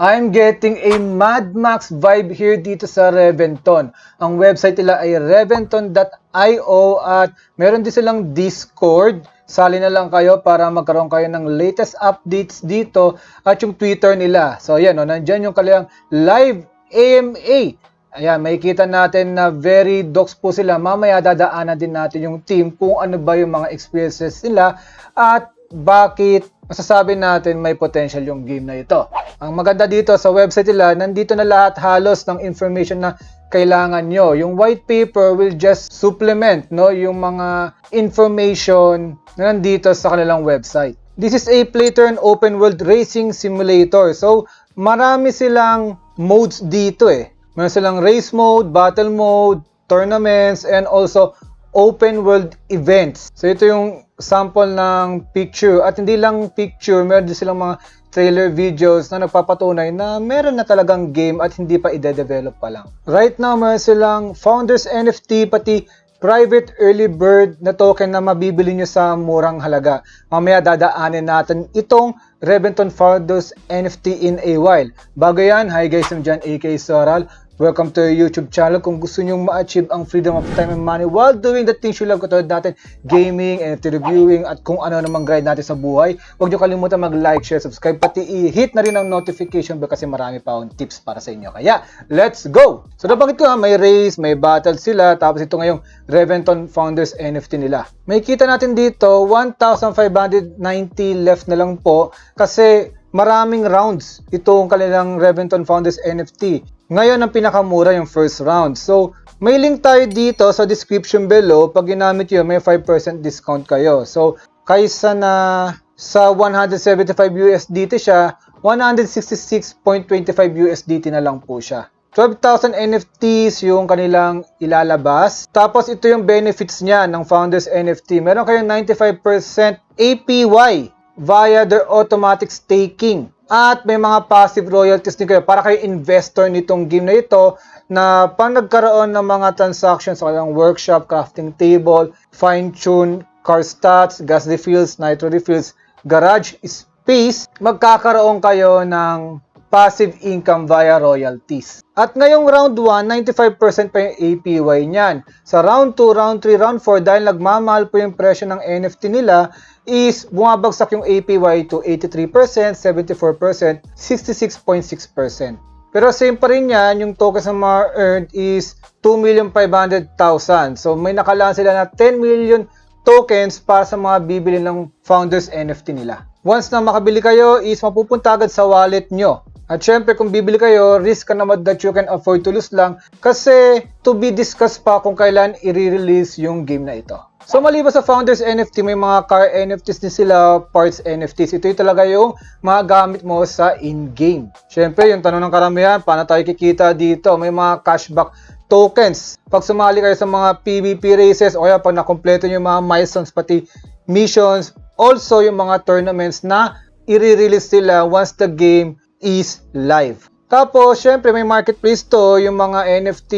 I'm getting a Mad Max vibe here dito sa Reventon. Ang website nila ay reventon.io at meron din silang Discord. Sali na lang kayo para magkaroon kayo ng latest updates dito at yung Twitter nila. So ayan, nandyan yung kanilang live AMA. Ayan, makikita natin na very docs po sila. Mamaya dadaanan din natin yung team kung ano ba yung mga experiences nila at bakit masasabi natin may potential yung game na ito. Ang maganda dito sa website nila, nandito na lahat halos ng information na kailangan nyo. Yung white paper will just supplement yung mga information na nandito sa kanilang website. This is a play-turn open world racing simulator. So, marami silang modes dito eh. Meron silang race mode, battle mode, tournaments, and also open world events. So ito yung sample ng picture. At hindi lang picture, meron din silang mga trailer videos na nagpapatunay na meron na talagang game at hindi pa ide-develop pa lang. Right now, meron silang Founders NFT, pati private early bird na token na mabibili nyo sa murang halaga. Mamaya dadaanin natin itong Reventon Founders NFT in a while. Bago yan, hi guys, I'm John aka Soral. Welcome to your YouTube channel. Kung gusto nyo ma-achieve ang freedom of time and money while doing the things you love, katulad natin, gaming, NFT reviewing, at kung ano namang grind natin sa buhay, huwag nyo kalimutan mag-like, share, subscribe, pati i-hit na rin ang notification bell kasi marami pa akong tips para sa inyo. Kaya, let's go! So, nabanggit ko may race, may battle sila, tapos ito ngayong Reventon Founders NFT nila. May kita natin dito, 1,590 left na lang po kasi maraming rounds itong kanilang Reventon Founders NFT. Ngayon, ang pinakamura yung first round. So, may link tayo dito sa description below. Pag ginamit yun, may 5% discount kayo. So, kaysa na sa 175 USDT siya, 166.25 USDT na lang po siya. 12,000 NFTs yung kanilang ilalabas. Tapos, ito yung benefits niya ng Founders NFT. Meron kayong 95% APY via their automatic staking. At may mga passive royalties din kayo para kayo investor nitong game na ito na pag nagkaroon ng mga transactions sa kanilang workshop, crafting table, fine-tune car stats, gas refills, nitro refills, garage space, magkakaroon kayo ng passive income via royalties. At ngayong round 1, 95% pa yung APY niyan. Sa round 2, round 3, round 4, dahil nagmamahal po yung presyo ng NFT nila, is bumabagsak yung APY to 83%, 74%, 66.6%. Pero same pa rin yan, yung tokens na ma-earned is 2,500,000. So may nakalaan sila na 10 million tokens para sa mga bibili ng Founders NFT nila. Once na makabili kayo is mapupunta agad sa wallet nyo. At syempre kung bibili kayo, risk ka naman that you can afford to lose lang kasi to be discussed pa kung kailan i-release yung game na ito. So maliban sa Founders NFT, may mga car NFTs din sila, parts NFTs. Ito yung talaga yung mga gamit mo sa in-game. Syempre, yung tanong ng karamihan, paano tayo kikita dito? May mga cashback tokens. Pag sumali kayo sa mga PvP races o kaya pag nakompleto nyo yung mga milestones pati missions, also yung mga tournaments na i-release sila once the game is live. Tapos, syempre, may marketplace to, yung mga NFT,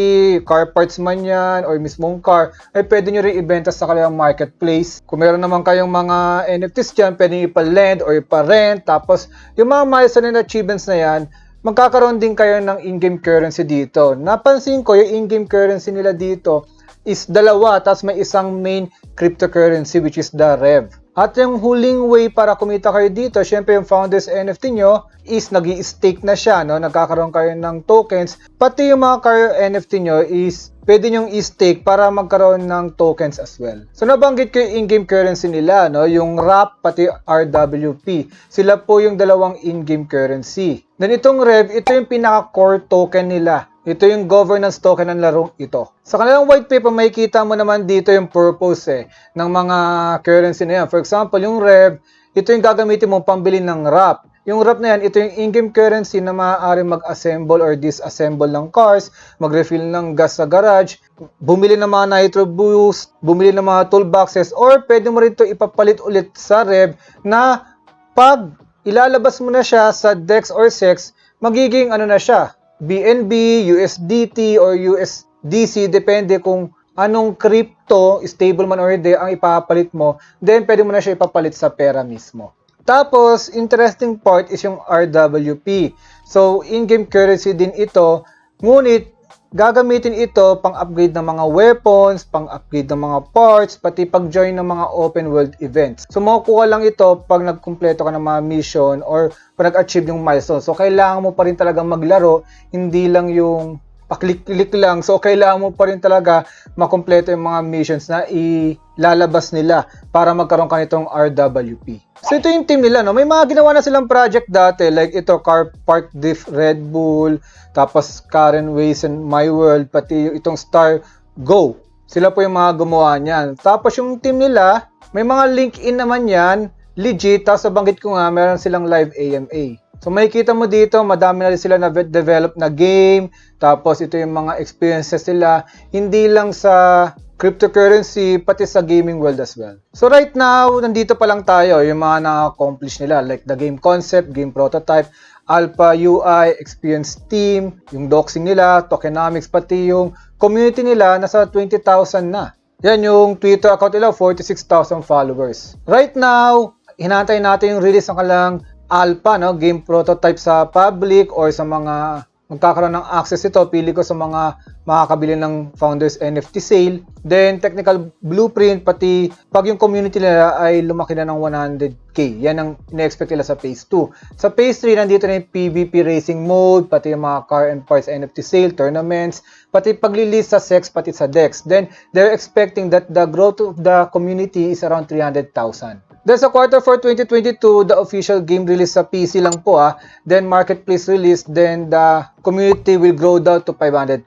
car parts man yan, or mismong car, ay pwede nyo rin ibenta sa kanilang marketplace. Kung meron naman kayong mga NFTs dyan, pwede nyo ipa-lend or ipa-rent. Tapos, yung mga milestone and achievements na yan, magkakaroon din kayo ng in-game currency dito. Napansin ko, yung in-game currency nila dito is dalawa, tapos may isang main cryptocurrency which is the REV. At yung huling way para kumita kayo dito, syempre yung Founders NFT nyo is nag-i-stake na siya, nagkakaroon kayo ng tokens. Pati yung mga car NFT nyo is pwede nyong i-stake para magkaroon ng tokens as well. So nabanggit ko yung in-game currency nila, yung RAP pati RWP. Sila po yung dalawang in-game currency. Then itong REV, ito yung pinaka-core token nila. Ito yung governance token ng larong ito. Sa kanilang white paper, makikita mo naman dito yung purpose ng mga currency na yan. For example, yung REV, ito yung gagamitin mong pambili ng RAP. Yung RAP na yan, ito yung in-game currency na maaari mag-assemble or disassemble ng cars, mag-refill ng gas sa garage, bumili ng mga nitro boost, bumili ng mga toolboxes, or pwede mo rin ito ipapalit ulit sa REV na pag ilalabas mo na siya sa DEX or SEX, magiging na siya, BNB, USDT, or USDC, depende kung anong crypto, stable man or hindi, ang ipapalit mo, then pwede mo na siya ipapalit sa pera mismo. Tapos, interesting part is yung RWP. So, in-game currency din ito, ngunit gagamitin ito pang-upgrade ng mga weapons, pang-upgrade ng mga parts, pati pag-join ng mga open world events. So, makukuha lang ito pag nagkumpleto ka ng mga mission or pag nag-achieve yung milestone. So, kailangan mo pa rin talaga maglaro, hindi lang yung paklik-klik lang. So, kailangan mo pa rin talaga makumpleto yung mga missions na ilalabas nila para magkaroon ka nitong RWP. So, ito yung team nila, no? May mga ginawa na silang project dati, like ito, Car Park Diff Red Bull, tapos Karen Ways and My World, pati itong Star Go. Sila po yung mga gumawa niyan. Tapos yung team nila, may mga link-in naman yan, legit, tapos nabanggit ko nga, meron silang live AMA. So makikita mo dito, madami na sila na develop na game, tapos ito yung mga experiences nila, hindi lang sa cryptocurrency, pati sa gaming world as well. So right now, nandito pa lang tayo, yung mga na-accomplish nila, like the game concept, game prototype, alpha UI, experience team, yung doxing nila, tokenomics, pati yung community nila, nasa 20,000 na. Yan yung Twitter account nila, 46,000 followers. Right now, hinantay natin yung release ng kanilang alpha, no, game prototype sa public or sa mga magkakaroon ng access ito, pili ko sa mga makakabili ng Founders NFT sale. Then, technical blueprint, pati pag yung community nila ay lumaki na ng 100k. Yan ang ina-expect nila sa Phase 2. Sa Phase 3, nandito na yung PvP racing mode, pati yung mga car and parts NFT sale, tournaments, pati pag-release sa SEX, pati sa DEX. Then, they're expecting that the growth of the community is around 300,000. Then sa Q4 2022, the official game release sa PC lang po Then marketplace release, then the community will grow down to 500,000.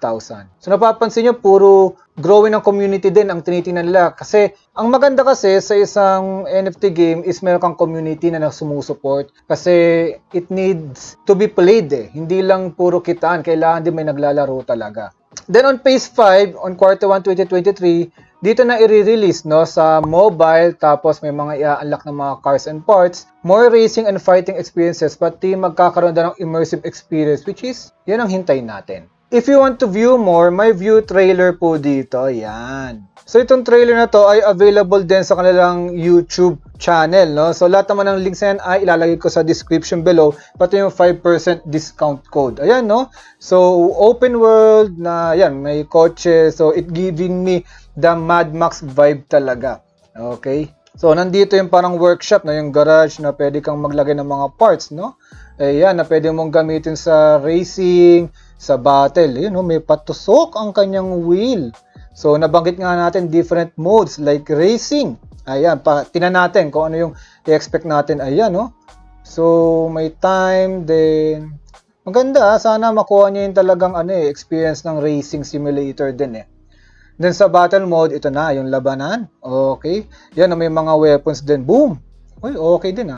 So napapansin nyo, puro growing ng community din ang tinitingnan nila. Kasi ang maganda kasi sa isang NFT game is meron kang community na sumusuport. Kasi it needs to be played Hindi lang puro kitaan, kailangan din may naglalaro talaga. Then on Phase 5, on Q1 2023, dito na i-release sa mobile, tapos may mga i-unlock ng mga cars and parts, more racing and fighting experiences, pati magkakaroon na ng immersive experience, which is, yan ang hintayin natin. If you want to view more, may view trailer po dito, yan. So itong trailer na to ay available din sa kanilang YouTube channel, no? So lahat naman ng links na yan ay ilalagay ko sa description below, pati yung 5% discount code. Ayan, no? So open world na, yan, may kotse, so it giving me the Mad Max vibe talaga. Okay? So nandito yung parang workshop na yung garage na pwede kang maglagay ng mga parts, no? Ayan, na pwede mong gamitin sa racing, sa battle. Ayan, no? May patusok ang kanyang wheel. So nabanggit nga natin different modes like racing. Ayan, tinan natin kung ano yung i-expect natin. Ayan, no? So may time, then maganda, sana makuha niyo yung talagang experience ng racing simulator din Then sa battle mode, ito na, yung labanan. Okay. Yan, may mga weapons din. Boom! Uy, okay din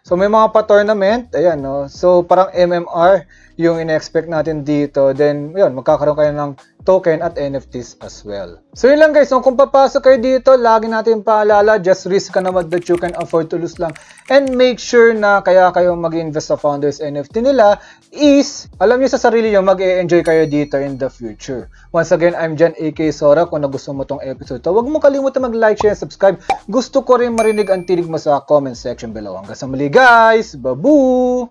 So may mga pa-tournament. Ayan, no? So parang MMR yung ina-expect natin dito. Then, yun, magkakaroon kayo ng token at NFTs as well. So yun lang guys, so kung papasok kayo dito, lagi natin paalala, just risk ka naman that you can afford to lose lang. And make sure na kaya kayo mag-invest sa Founders NFT nila is, alam niyo sa sarili niyo, mag-e-enjoy kayo dito in the future. Once again, I'm Jan A.K. Sora. Kung nagustuhan mo tong episode to, huwag mo kalimutan mag-like, share, and subscribe. Gusto ko rin marinig ang tinig mo sa comment section below. Hanggang sa muli guys, babu!